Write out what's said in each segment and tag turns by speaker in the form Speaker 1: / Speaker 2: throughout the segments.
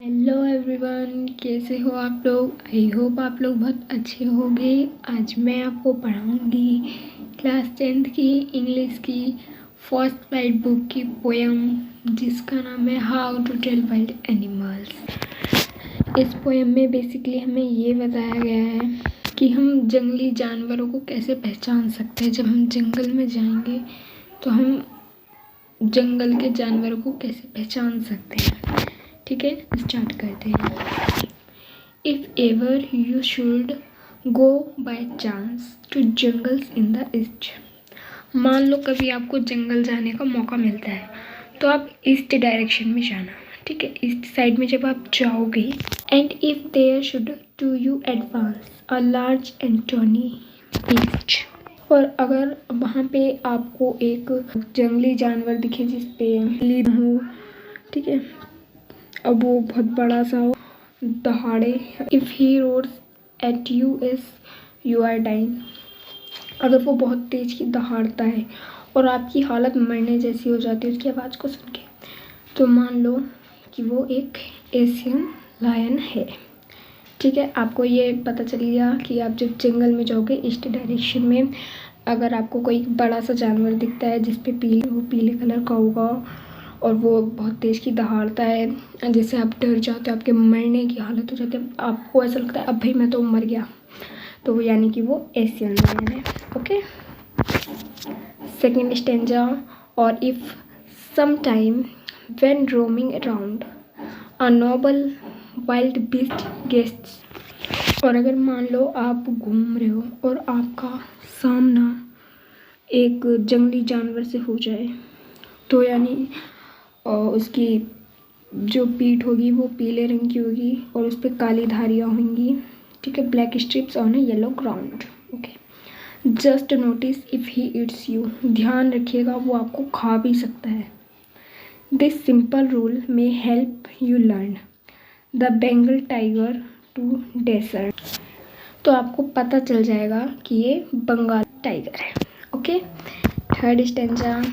Speaker 1: Hello everyone, कैसे हो आप लोग। आई होप आप लोग बहुत अच्छे होंगे। आज मैं आपको पढ़ाऊंगी क्लास 10th की इंग्लिश की फर्स्ट राइट बुक की पोएम जिसका नाम है how to tell wild animals. इस पोएम में बेसिकली हमें ये बताया गया है कि हम जंगली जानवरों को कैसे पहचान सकते हैं। जब हम जंगल में जाएंगे तो हम जंगल के जानवरों को कैसे पहचान सकते हैं। ठीक है, स्टार्ट करते हैं। If ever you should go by chance to jungles in the east. मान लो कभी आपको जंगल जाने का मौका मिलता है तो आप ईस्ट डायरेक्शन में जाना। ठीक है, ईस्ट साइड में जब आप जाओगे and if there should to you advance a large and tawny beast. और अगर वहाँ पे आपको एक जंगली जानवर दिखे जिसपे लीड हो, ठीक है, अब वो बहुत बड़ा सा हो, दहाड़े। If he roars at you as you are dying. अगर वो बहुत तेज की दहाड़ता है और आपकी हालत मरने जैसी हो जाती है उसकी आवाज़ को सुन के, तो मान लो कि वो एक एशियन लायन है। ठीक है, आपको ये पता चल गया कि आप जब जंगल में जाओगे ईस्ट डायरेक्शन में, अगर आपको कोई बड़ा सा जानवर दिखता है जिसपे वो पीले कलर का होगा और वो बहुत तेज़ की दहाड़ता है जिससे आप डर जाते हो, आपके मरने की हालत हो जाती है, आपको ऐसा लगता है अब भाई मैं तो मर गया, तो वो यानी कि वो एशियन लायन है। Okay, second stanza. और if some time when roaming around a noble wild beast guests. और अगर मान लो आप घूम रहे हो और आपका सामना एक जंगली जानवर से हो जाए, तो यानी उसकी जो पीठ होगी वो पीले रंग की होगी और उस पर काली धारियाँ होंगी। ठीक है, black stripes on a yellow ground. Okay, just notice if he eats you. ध्यान रखिएगा वो आपको खा भी सकता है। This simple rule may help you learn the Bengal tiger to discern. तो आपको पता चल जाएगा कि ये बंगाल टाइगर है। Okay, third stanza.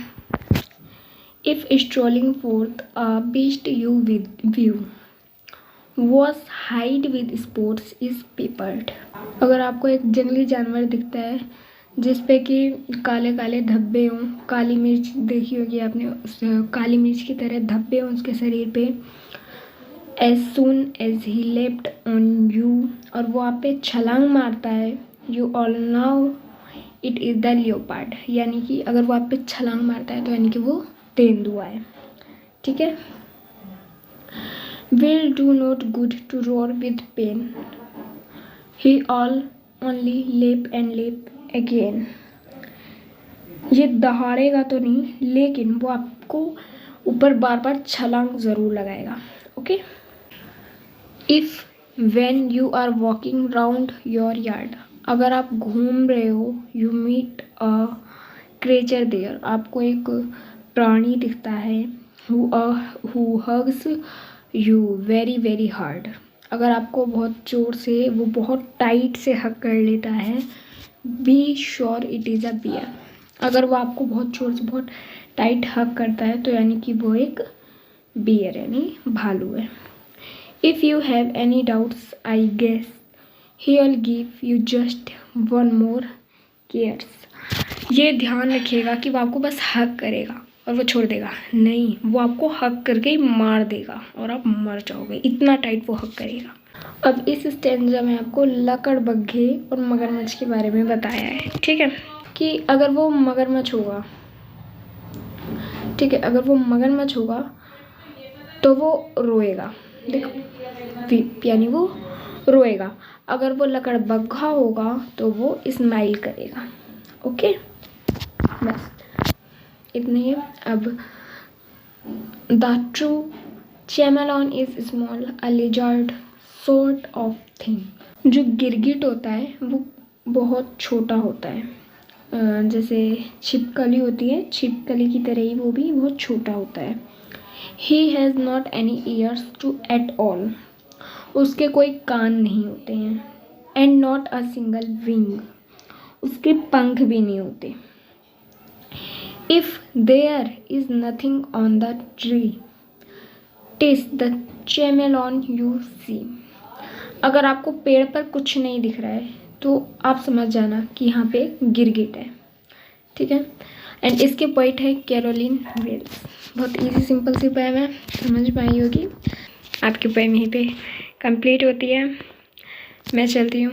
Speaker 1: If strolling forth a beast you view was hide with spots is peppered। अगर आपको एक जंगली जानवर दिखता है जिसपे कि काले काले धब्बे हों, काली मिर्च देखी होगी आपने, उस काली मिर्च की तरह धब्बे हों उसके शरीर पे। As soon as he leapt on you, और वो आप पे छलांग मारता है, you all know it is the leopard। यानी कि अगर वो आप पे छलांग मारता है तो यानी कि वो तेंदुआ है। ठीक है, will do not good to roar with pain, he all only leap and leap again। ये दहाड़ेगा तो नहीं लेकिन वो आपको ऊपर बार बार छलांग ज़रूर लगाएगा। Okay, if when you are walking round your yard, अगर आप घूम रहे हो, you meet a creature there, आपको एक प्राणी दिखता है who hugs you very very hard। अगर आपको बहुत ज़ोर से, वो बहुत टाइट से हग कर लेता है, be sure it is a bear। अगर वो आपको बहुत ज़ोर से बहुत टाइट हग करता है तो यानी कि वो एक बियर यानी भालू है। If you have any doubts, I guess he'll give you just one more kiss। ये ध्यान रखिएगा कि वो आपको बस हग करेगा और वो छोड़ देगा नहीं, वो आपको हग करके ही मार देगा और आप मर जाओगे, इतना टाइट वो हग करेगा। अब इस स्टेंजा में आपको लकड़बग्घे और मगरमच्छ के बारे में बताया है। ठीक है, कि अगर वो मगरमच्छ होगा, ठीक है, अगर वो मगरमच्छ होगा तो वो रोएगा, देखो यानी वो रोएगा। अगर वो लकड़बग्घा होगा तो वो स्माइल करेगा। ओके, बस इतना ही है। अब the true chameleon is small a lizard sort of thing. जो गिरगिट होता है वो बहुत छोटा होता है, जैसे छिपकली होती है, छिपकली की तरह ही वो भी बहुत छोटा होता है। He has not any ears to at all, उसके कोई कान नहीं होते हैं। And not a single wing, उसके पंख भी नहीं होते। If there is nothing on the tree, 'tis the chameleon you see. अगर आपको पेड़ पर कुछ नहीं दिख रहा है तो आप समझ जाना कि यहाँ पे गिरगिट है, ठीक है। एंड इसके पोइट है कैरोलिन वेल्स। बहुत इजी सिंपल सी पोएम है, समझ में आई होगी। आपकी पोएम यहीं पे कंप्लीट होती है। मैं चलती हूँ।